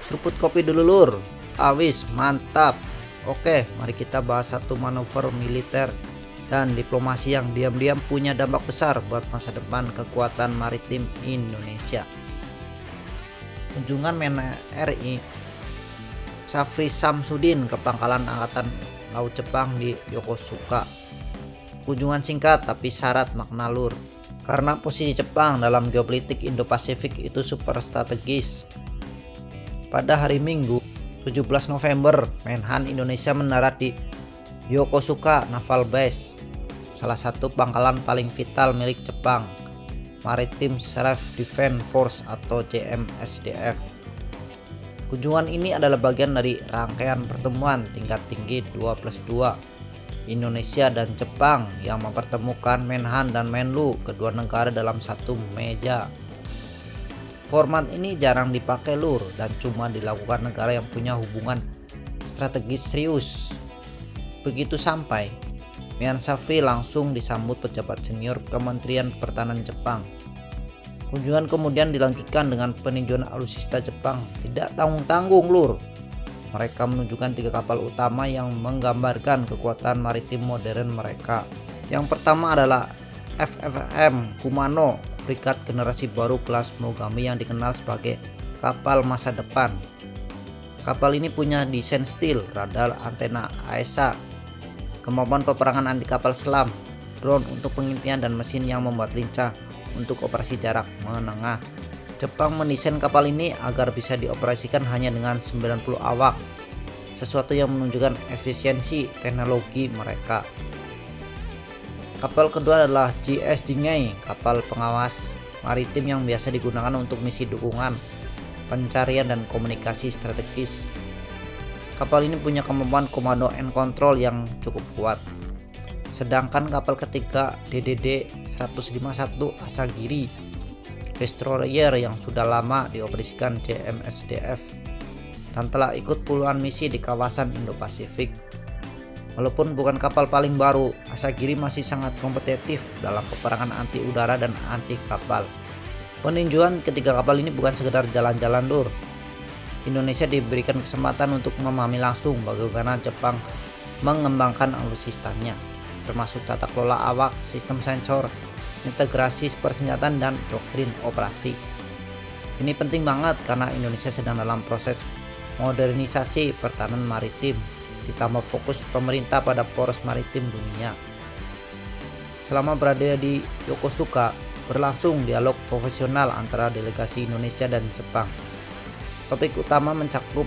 Seruput kopi dulu lur. Awis, mantap. Oke, mari kita bahas satu manuver militer dan diplomasi yang diam-diam punya dampak besar buat masa depan kekuatan maritim Indonesia. Kunjungan Menhan RI Syafri Samsudin ke pangkalan Angkatan Laut Jepang di Yokosuka. Kunjungan singkat tapi syarat makna lur. Karena posisi Jepang dalam geopolitik Indo-Pasifik itu super strategis. Pada hari Minggu, 17 November, Menhan Indonesia mendarat di Yokosuka Naval Base, salah satu pangkalan paling vital milik Jepang, Maritime Self Defense Force atau JMSDF. Kunjungan ini adalah bagian dari rangkaian pertemuan tingkat tinggi 2+2 Indonesia dan Jepang yang mempertemukan Menhan dan Menlu kedua negara dalam satu meja. Format ini jarang dipakai lur dan cuma dilakukan negara yang punya hubungan strategis serius. Begitu sampai, Menhan Syafri langsung disambut pejabat senior Kementerian Pertahanan Jepang. Kunjungan kemudian dilanjutkan dengan peninjauan alutsista Jepang. Tidak tanggung-tanggung lur. Mereka menunjukkan 3 kapal utama yang menggambarkan kekuatan maritim modern mereka. Yang pertama adalah FFM Kumano, frigat generasi baru kelas Mogami yang dikenal sebagai kapal masa depan. Kapal ini punya desain steel, radar, antena AESA, kemampuan peperangan anti kapal selam, drone untuk pengintian dan mesin yang membuat lincah untuk operasi jarak menengah. Jepang mendesain kapal ini agar bisa dioperasikan hanya dengan 90 awak, sesuatu yang menunjukkan efisiensi teknologi mereka. Kapal kedua adalah JS Jingai, kapal pengawas maritim yang biasa digunakan untuk misi dukungan, pencarian dan komunikasi strategis. Kapal ini punya kemampuan komando and control yang cukup kuat. Sedangkan kapal ketiga DDD 151 Asagiri, destroyer yang sudah lama dioperasikan JMSDF dan telah ikut puluhan misi di kawasan Indo-Pasifik. Walaupun bukan kapal paling baru, Asagiri masih sangat kompetitif dalam peperangan anti udara dan anti kapal. Peninjauan ketiga kapal ini bukan sekedar jalan-jalan lur. Indonesia diberikan kesempatan untuk memahami langsung bagaimana Jepang mengembangkan alutsistanya, termasuk tata kelola awak, sistem sensor, integrasi persenjataan dan doktrin operasi. Ini penting banget karena Indonesia sedang dalam proses modernisasi pertahanan maritim, ditambah fokus pemerintah pada poros maritim dunia. Selama berada di Yokosuka, berlangsung dialog profesional antara delegasi Indonesia dan Jepang. Topik utama mencakup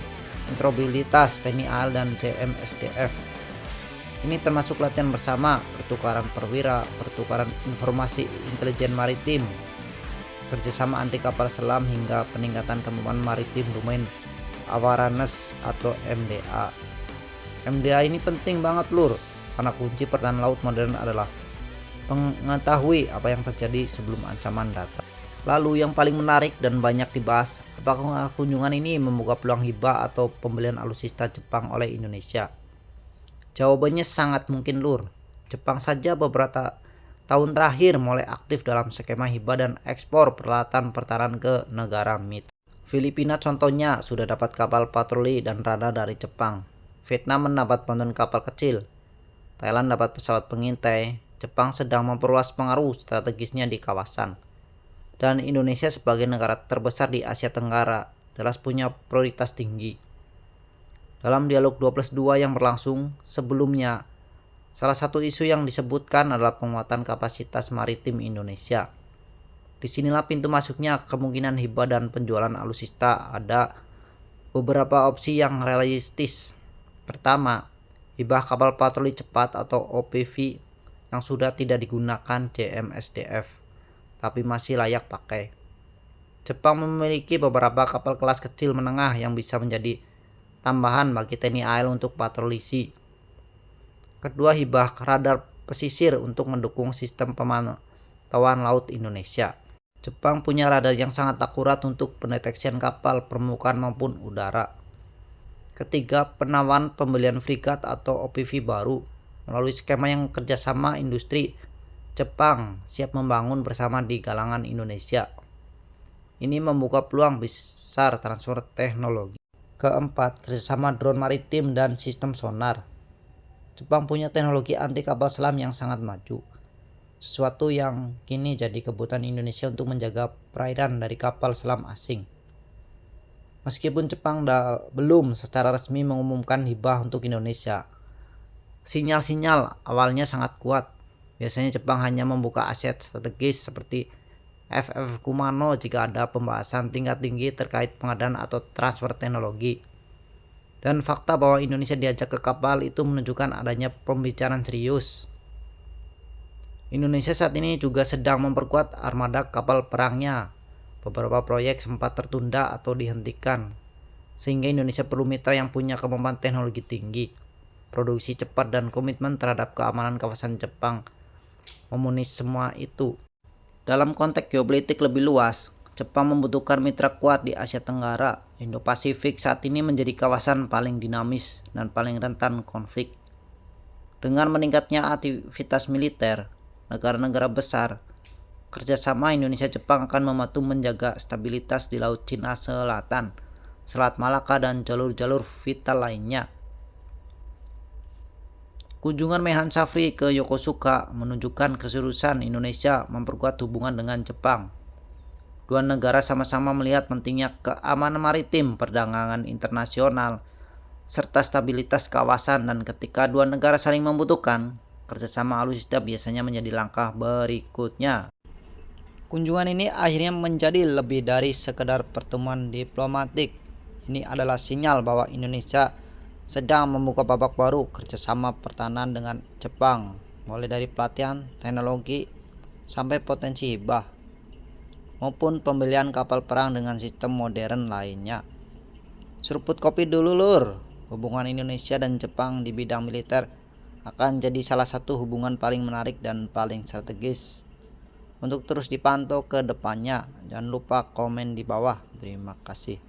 interoperabilitas TNI AL dan JMSDF. Ini termasuk latihan bersama, pertukaran perwira, pertukaran informasi intelijen maritim, kerjasama anti kapal selam hingga peningkatan kemampuan maritim domain awareness atau MDA. MDA ini penting banget lur, karena kunci pertahanan laut modern adalah mengetahui apa yang terjadi sebelum ancaman datang. Lalu yang paling menarik dan banyak dibahas, apakah kunjungan ini membuka peluang hibah atau pembelian alutsista Jepang oleh Indonesia? Jawabannya sangat mungkin lur. Jepang saja beberapa tahun terakhir mulai aktif dalam skema hibah dan ekspor peralatan pertahanan ke negara mitra. Filipina contohnya sudah dapat kapal patroli dan radar dari Jepang. Vietnam mendapat bantuan kapal kecil. Thailand dapat pesawat pengintai. Jepang sedang memperluas pengaruh strategisnya di kawasan. Dan Indonesia sebagai negara terbesar di Asia Tenggara jelas punya prioritas tinggi. Dalam dialog 2+2 yang berlangsung sebelumnya, salah satu isu yang disebutkan adalah penguatan kapasitas maritim Indonesia. Disinilah pintu masuknya kemungkinan hibah dan penjualan alutsista. Ada beberapa opsi yang realistis. Pertama, hibah kapal patroli cepat atau OPV yang sudah tidak digunakan JMSDF, tapi masih layak pakai. Jepang memiliki beberapa kapal kelas kecil menengah yang bisa menjadi tambahan bagi TNI AL untuk patrolisi. Kedua, hibah radar pesisir untuk mendukung sistem pemantauan laut Indonesia. Jepang punya radar yang sangat akurat untuk pendeteksian kapal permukaan maupun udara. Ketiga, penawaran pembelian frigat atau OPV baru melalui skema yang kerjasama industri Jepang siap membangun bersama di galangan Indonesia. Ini membuka peluang besar transfer teknologi. Keempat, kerjasama drone maritim dan sistem sonar. Jepang punya teknologi anti kapal selam yang sangat maju, sesuatu yang kini jadi kebutuhan Indonesia untuk menjaga perairan dari kapal selam asing. Meskipun Jepang belum secara resmi mengumumkan hibah untuk Indonesia, sinyal-sinyal awalnya sangat kuat. Biasanya Jepang hanya membuka aset strategis seperti FF Kumano jika ada pembahasan tingkat tinggi terkait pengadaan atau transfer teknologi. Dan fakta bahwa Indonesia diajak ke kapal itu menunjukkan adanya pembicaraan serius. Indonesia saat ini juga sedang memperkuat armada kapal perangnya. Beberapa proyek sempat tertunda atau dihentikan, sehingga Indonesia perlu mitra yang punya kemampuan teknologi tinggi, produksi cepat, dan komitmen terhadap keamanan kawasan Jepang. Memenuhi semua itu. Dalam konteks geopolitik lebih luas, Jepang membutuhkan mitra kuat di Asia Tenggara. Indo-Pasifik saat ini menjadi kawasan paling dinamis dan paling rentan konflik. Dengan meningkatnya aktivitas militer negara-negara besar, kerjasama Indonesia-Jepang akan membantu menjaga stabilitas di Laut Cina Selatan, Selat Malaka, dan jalur-jalur vital lainnya. Kunjungan Mehan Safri ke Yokosuka menunjukkan keseriusan Indonesia memperkuat hubungan dengan Jepang. Dua negara sama-sama melihat pentingnya keamanan maritim, perdagangan internasional, serta stabilitas kawasan, dan ketika dua negara saling membutuhkan, kerjasama alutsista biasanya menjadi langkah berikutnya. Kunjungan ini akhirnya menjadi lebih dari sekedar pertemuan diplomatik. Ini adalah sinyal bahwa Indonesia sedang membuka babak baru kerjasama pertahanan dengan Jepang, mulai dari pelatihan, teknologi, sampai potensi hibah, maupun pembelian kapal perang dengan sistem modern lainnya. Seruput kopi dulu lur. Hubungan Indonesia dan Jepang di bidang militer akan jadi salah satu hubungan paling menarik dan paling strategis untuk terus dipantau ke depannya. Jangan lupa komen di bawah. Terima kasih.